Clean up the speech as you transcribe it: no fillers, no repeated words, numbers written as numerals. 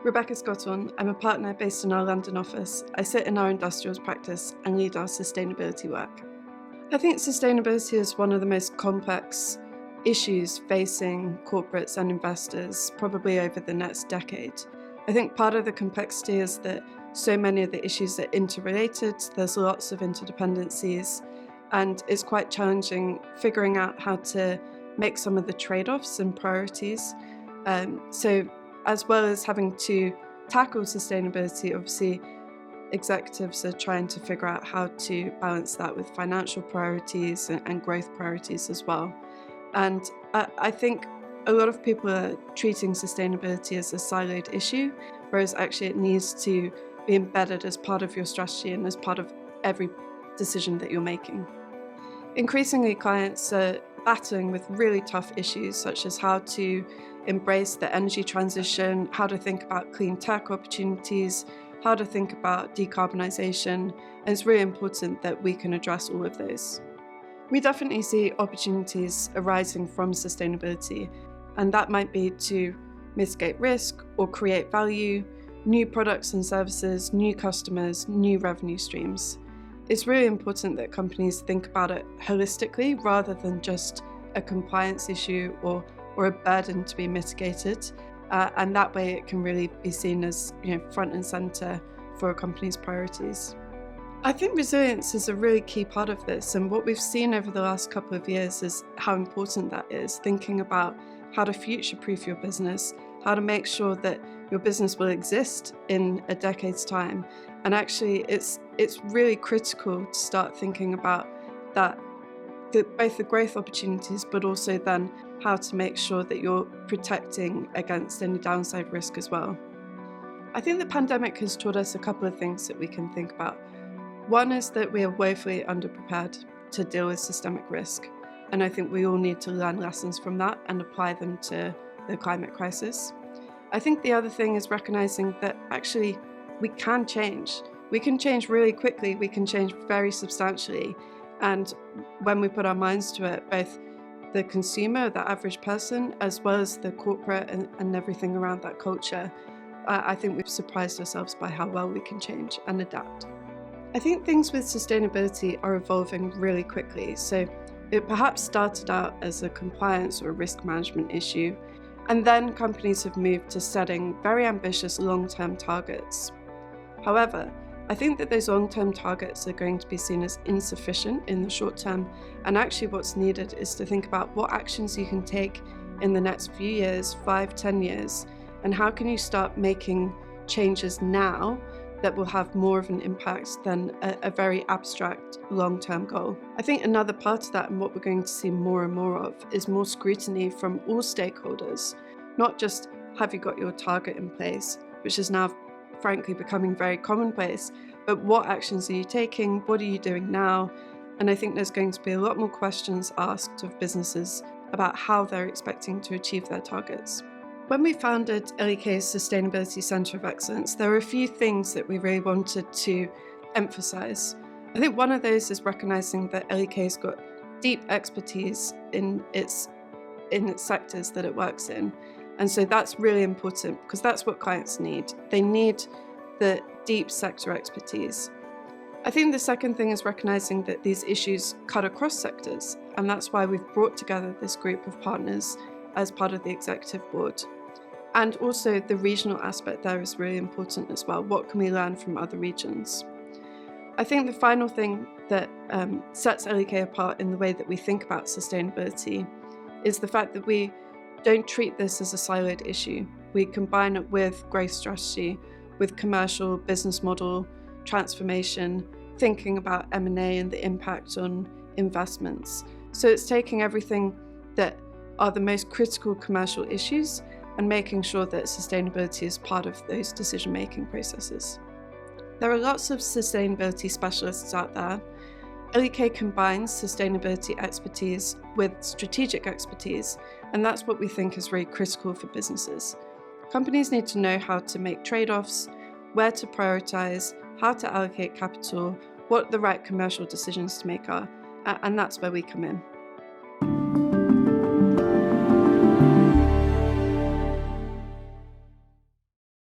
Rebecca Scottorn. I'm a partner based in our London office. I sit in our industrials practice and lead our sustainability work. I think sustainability is one of the most complex issues facing corporates and investors probably over the next decade. I think part of the complexity is that so many of the issues are interrelated, there's lots of interdependencies, and it's quite challenging figuring out how to make some of the trade-offs and priorities. So as well as having to tackle sustainability, obviously executives are trying to figure out how to balance that with financial priorities and growth priorities as well. And I think a lot of people are treating sustainability as a siloed issue, whereas actually it needs to be embedded as part of your strategy and as part of every decision that you're making. Increasingly, clients are battling with really tough issues such as how to embrace the energy transition, how to think about clean tech opportunities, how to think about decarbonisation, and it's really important that we can address all of those. We definitely see opportunities arising from sustainability, and that might be to mitigate risk or create value, new products and services, new customers, new revenue streams. It's really important that companies think about it holistically rather than just a compliance issue or a burden to be mitigated, and that way it can really be seen as front and centre for a company's priorities. I think resilience is a really key part of this, and what we've seen over the last couple of years is how important that is, thinking about how to future-proof your business, how to make sure that your business will exist in a decade's time. And actually it's really critical to start thinking about that, both the growth opportunities, but also then how to make sure that you're protecting against any downside risk as well. I think the pandemic has taught us a couple of things that we can think about. One is that we are woefully underprepared to deal with systemic risk, and I think we all need to learn lessons from that and apply them to the climate crisis. I think the other thing is recognizing that actually we can change. We can change really quickly, we can change very substantially, and when we put our minds to it, both the consumer, the average person, as well as the corporate and everything around that culture, I think we've surprised ourselves by how well we can change and adapt. I think things with sustainability are evolving really quickly. So it perhaps started out as a compliance or a risk management issue, and then companies have moved to setting very ambitious long-term targets. However, I think that those long-term targets are going to be seen as insufficient in the short term, and actually what's needed is to think about what actions you can take in the next few years, 5, 10 years, and how can you start making changes now that will have more of an impact than a very abstract long-term goal. I think another part of that, and what we're going to see more and more of, is more scrutiny from all stakeholders, not just have you got your target in place, which is now frankly becoming very commonplace, but what actions are you taking, what are you doing now? And I think there's going to be a lot more questions asked of businesses about how they're expecting to achieve their targets. When we founded L.E.K's Sustainability Centre of Excellence, there were a few things that we really wanted to emphasise. I think one of those is recognising that L.E.K's got deep expertise in its sectors that it works in. And so that's really important because that's what clients need. They need the deep sector expertise. I think the second thing is recognising that these issues cut across sectors, and that's why we've brought together this group of partners as part of the executive board. And also the regional aspect there is really important as well. What can we learn from other regions? I think the final thing that sets L.E.K apart in the way that we think about sustainability is the fact that we don't treat this as a siloed issue. We combine it with growth strategy, with commercial business model transformation, thinking about M&A and the impact on investments. So it's taking everything that are the most critical commercial issues and making sure that sustainability is part of those decision-making processes. There are lots of sustainability specialists out there. L.E.K combines sustainability expertise with strategic expertise, and that's what we think is really critical for businesses. Companies need to know how to make trade-offs, where to prioritize, how to allocate capital, what the right commercial decisions to make are, and that's where we come in.